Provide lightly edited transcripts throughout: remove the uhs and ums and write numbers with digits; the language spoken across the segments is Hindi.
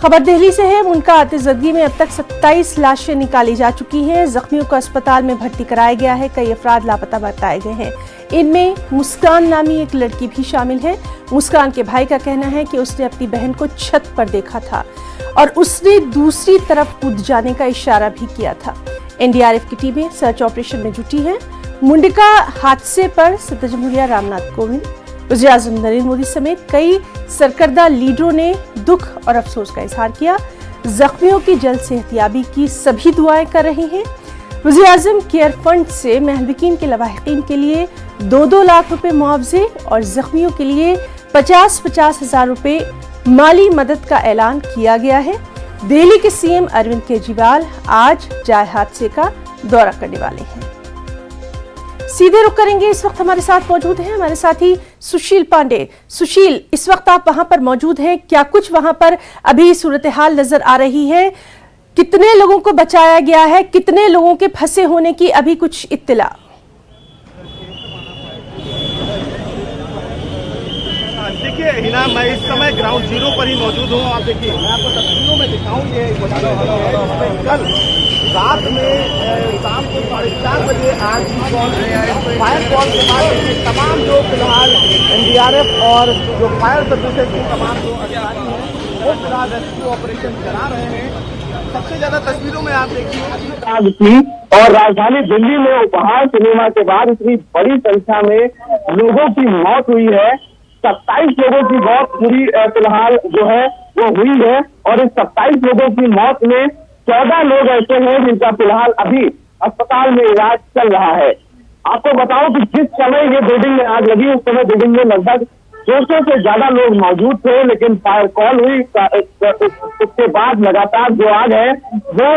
खबर दिल्ली से है। मुनका आतिशबाजी में अब तक 27 लाशें निकाली जा चुकी हैं। जख्मियों को अस्पताल में भर्ती कराया गया है। कई अफराद लापता बताए गए हैं। इनमें मुस्कान नामी एक लड़की भी शामिल है। मुस्कान के भाई का कहना है कि उसने अपनी बहन को छत पर देखा था और उसने दूसरी तरफ कूद जाने का इशारा भी किया था। एनडीआरएफ की टीमें सर्च ऑपरेशन में जुटी हैं। मुंडका हादसे पर सदर जमहूरिया रामनाथ कोविंद, वज़ीर-ए-आज़म नरेंद्र मोदी समेत कई सरकर्दा लीडरों ने दुख और अफसोस का इजहार किया। जख्मियों की जल्द सेहतयाबी की सभी दुआएं कर रहे हैं। वज़ीर-ए-आज़म केयर फंड से महलविकीन के लवाहिकीन के लिए 2-2 लाख रुपए मुआवजे और जख्मियों के लिए 50-50 हजार रुपए माली मदद का ऐलान किया गया है। दिल्ली के सीएम अरविंद केजरीवाल आज जाए हादसे का दौरा करने वाले हैं। सीधे रुक करेंगे। इस वक्त हमारे साथ मौजूद हैं हमारे साथी सुशील पांडे। सुशील, इस वक्त आप वहां पर मौजूद हैं, क्या कुछ वहां पर अभी सूरत हाल नजर आ रही है? कितने लोगों को बचाया गया है? कितने लोगों के फंसे होने की अभी कुछ इत्तला? देखिए हिना, मैं इस समय ग्राउंड जीरो पर ही मौजूद हूँ। आप देखिए, मैं आपको तस्वीरों में दिखाऊंगे। कल रात में शाम को 4:30 बजे फायर कॉल के बाद तमाम जो फिलहाल एनडीआरएफ और जो फायर सर्विसेज के तमाम जो अधिकारी हैं वो फिलहाल रेस्क्यू ऑपरेशन चला रहे हैं। सबसे ज्यादा तस्वीरों में आप देखिए और राजधानी दिल्ली में उपहार सिनेमा के बाद इतनी बड़ी संख्या में लोगों की मौत हुई है। 27 लोगों की मौत पूरी फिलहाल जो है वो हुई है और इस 27 लोगों की मौत में 14 लोग ऐसे हैं जिनका फिलहाल अभी अस्पताल में इलाज चल रहा है। आपको बताऊं कि जिस समय ये बिल्डिंग में आग लगी उस समय बिल्डिंग में लगभग 200 से ज्यादा लोग मौजूद थे, लेकिन फायर कॉल हुई। उसके बाद लगातार जो आग है वो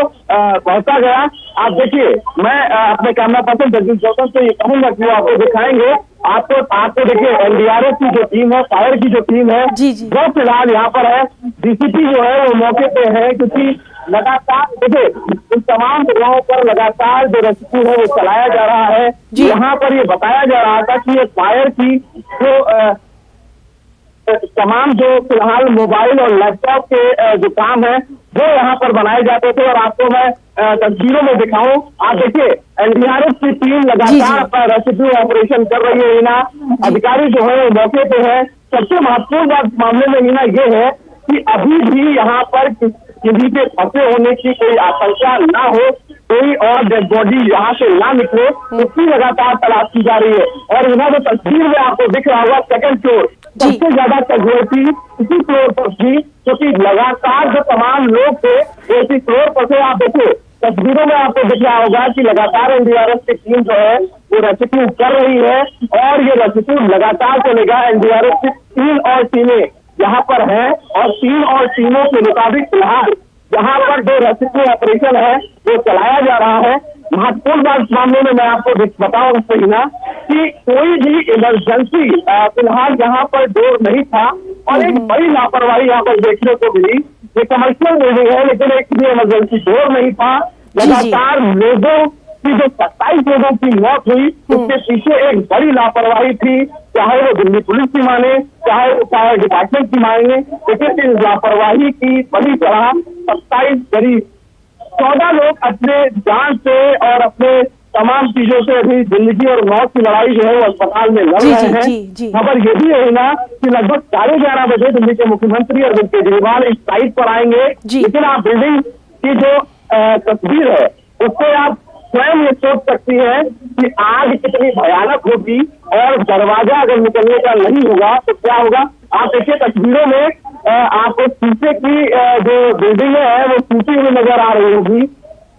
बढ़ता गया। आप देखिए, मैं अपने कैमरा पर्सन जगदीश गौतम से ये कहूंगा कि वो आपको दिखाएंगे। आपको देखिए, एनडीआरएफ की जो टीम है, फायर की जो टीम है वो फिलहाल यहाँ पर है। डीसीपी जो है वो मौके पे है, क्योंकि लगातार देखिए इन तमाम जगहों पर लगातार जो रेस्क्यू है वो चलाया जा रहा है। यहाँ पर ये बताया जा रहा था कि ये फायर की जो तमाम जो फिलहाल मोबाइल और लैपटॉप के जो काम है वो यहाँ पर बनाए जाते थे। और आपको मैं तस्वीरों में दिखाऊं, आप देखिए एनडीआरएफ की टीम लगातार रेस्क्यू ऑपरेशन कर रही है। हिना, अधिकारी जो है वो मौके पे है। सबसे महत्वपूर्ण बात मामले में हिना ये है कि अभी भी यहाँ पर किसी के फंसे होने की कोई आशंका ना हो, कोई और डेड बॉडी यहाँ से ना निकले, उसकी लगातार तलाश की जा रही है। और हिना, जो तस्वीर में आपको दिख रहा होगा, सेकंड फ्लोर सबसे ज्यादा कैजुअलिटी इसी फ्लोर पर थी, क्योंकि लगातार जो तमाम लोग थे वो इसी फ्लोर पर थे। आप देखिए तस्वीरों में आपको दिख रहा होगा कि लगातार एनडीआरएफ की टीम जो है वो रेस्क्यू कर रही है और ये रेस्क्यू लगातार चलेगा। एनडीआरएफ की 3 और टीमें यहाँ पर है और 3 और टीमों के मुताबिक फिलहाल यहाँ पर जो रेस्क्यू ऑपरेशन है वो चलाया जा रहा है। महत्वपूर्ण बात मामले में मैं आपको बताऊं सहीना कि कोई भी इमरजेंसी फिलहाल यहाँ पर डोर नहीं था और एक बड़ी लापरवाही यहाँ पर देखने को मिली। ये कमर्शियल बिल्डिंग है लेकिन एक भी इमरजेंसी डोर नहीं था। लगातार लोगों की जो 27 लोगों की मौत हुई उसके पीछे एक बड़ी लापरवाही थी, चाहे वो दिल्ली पुलिस की माने, चाहे वो फायर डिपार्टमेंट की माने, लेकिन इस लापरवाही की बड़ी तरह 27 करीब 14 लोग अपने जान से और अपने तमाम चीजों से अभी जिंदगी और मौत की लड़ाई जो है वो अस्पताल में लड़ रहे हैं। खबर ये भी है ना कि लगभग 11:30 बजे दिल्ली के मुख्यमंत्री अरविंद केजरीवाल इस साइट पर आएंगे। लेकिन आप बिल्डिंग की जो तस्वीर है उससे आप स्वयं ये सोच सकती है कि आग कितनी भयानक होगी और दरवाजा अगर निकलने का नहीं होगा तो क्या होगा। आप देखिए तस्वीरों में आपको शीशे की जो बिल्डिंग है वो टूटी हुई नजर आ रही होगी।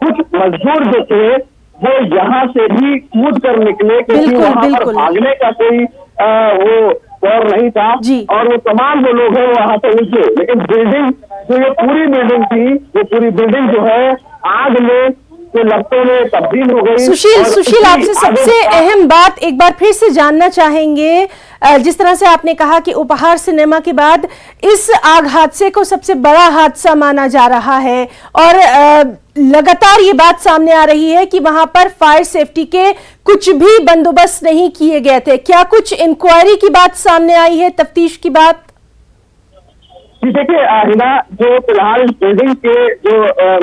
कुछ मजदूर जो थे वो यहाँ से भी कूद कर निकले क्योंकि वहाँ पर भागने का कोई वो दौर नहीं था और वो तमाम जो लोग हैं वो वहाँ से उठे। लेकिन बिल्डिंग जो ये पूरी बिल्डिंग थी वो पूरी बिल्डिंग जो है आग में तो लपटों में तब्दील हो गई। सुशील, आपसे सबसे अहम बात एक बार फिर से जानना चाहेंगे। जिस तरह से आपने कहा कि उपहार सिनेमा के बाद इस आग हादसे को सबसे बड़ा हादसा माना जा रहा है और लगातार ये बात सामने आ रही है कि वहां पर फायर सेफ्टी के कुछ भी बंदोबस्त नहीं किए गए थे। क्या कुछ इंक्वायरी की बात सामने आई है, तफ्तीश की बात? जी देखिए हिना, जो फिलहाल इस बिल्डिंग के जो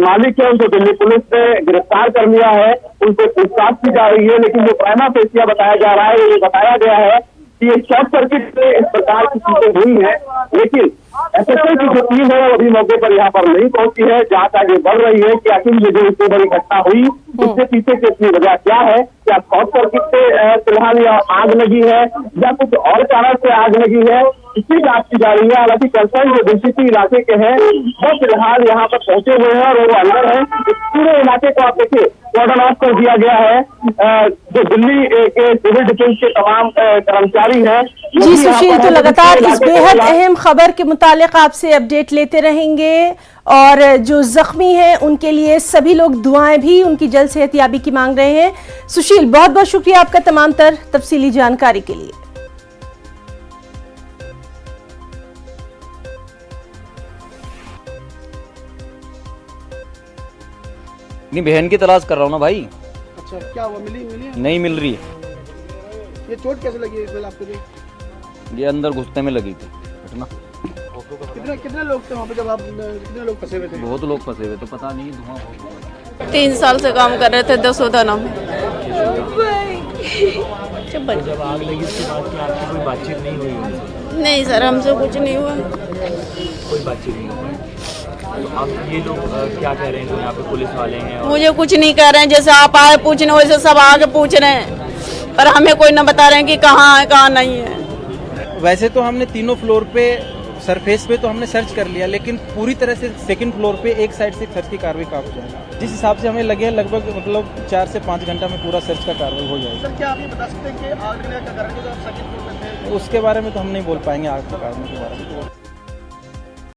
मालिक है उनको दिल्ली पुलिस ने गिरफ्तार कर लिया है, उनसे पूछताछ की जा रही है। लेकिन जो प्राइमा फेसिया बताया जा रहा है, ये बताया गया है कि ये शॉर्ट सर्किट से इस प्रकार की चीजें हुई है। लेकिन एसएसएल की जो टीम है वो अभी मौके पर यहाँ पर नहीं पहुंची है। जांच आगे बढ़ रही है कि आखिर ये जो इतनी बड़ी घटना हुई इसके पीछे की अपनी वजह क्या है, क्या शॉर्ट सर्किट से फिलहाल यह आग लगी है या कुछ और कारण से आग लगी है, इसकी जांच की जा रही है। हालांकि कंसर्न जो डीसीपी इलाके के हैं वो फिलहाल यहाँ पर पहुंचे हुए हैं और वो अंदर है। इस पूरे इलाके को आप देखिए कॉर्डन ऑफ कर दिया गया है। जो दिल्ली के सिविल डिफेंस के तमाम कर्मचारी हैं। जी सुशील, तो लगातार इस बेहद अहम खबर के मुतालिक आपसे अपडेट लेते रहेंगे और जो जख्मी हैं उनके लिए सभी लोग दुआएं भी उनकी जल्द सेहतयाबी की मांग रहे हैं। सुशील, बहुत बहुत शुक्रिया आपका तमाम तर तफसीली जानकारी के लिए। अपनी बहन की तलाश कर रहा हूँ ना भाई। अच्छा, क्या हुआ? मिली नहीं मिल रही है। ये चोट कैसे लगी है आपको? ये अंदर घुसते में लगी थी घटना। कितने लोग थे वहाँ पे जब आप, कितने लोग फंसे हुए थे? बहुत लोग फंसे हुए तो पता नहीं, धुआं 3 साल से काम कर रहे थे दसोदाना में। जब आग लगी उसके बाद क्या आपकी कोई बातचीत नहीं हुई? नहीं सर, हमसे कुछ नहीं हुआ। कोई बातचीत नहीं हुई। तो अब ये लोग क्या कह रहे हैं जो यहाँ पे पुलिस वाले हैं? और मुझे कुछ नहीं कह रहे हैं, जैसे आप आए पूछने वैसे सब आगे पूछ रहे हैं, पर हमें कोई न बता रहे हैं कि कहाँ है कहाँ नहीं है। वैसे तो हमने तीनों फ्लोर पे सरफेस पे तो हमने सर्च कर लिया, लेकिन पूरी तरह से सेकंड फ्लोर पे एक साइड से सर्च की कार्रवाई काफी जाएगी। जिस हिसाब से हमें लगे लगभग मतलब 4 से 5 घंटा में पूरा सर्च का कार्रवाई हो जाएगी। सर, क्या आप ये बता सकते हैं कि आग लगने का कारण जो आप सेकंड फ्लोर पे थे? उसके बारे में तो हम नहीं बोल पाएंगे, आग के कारण के बारे में।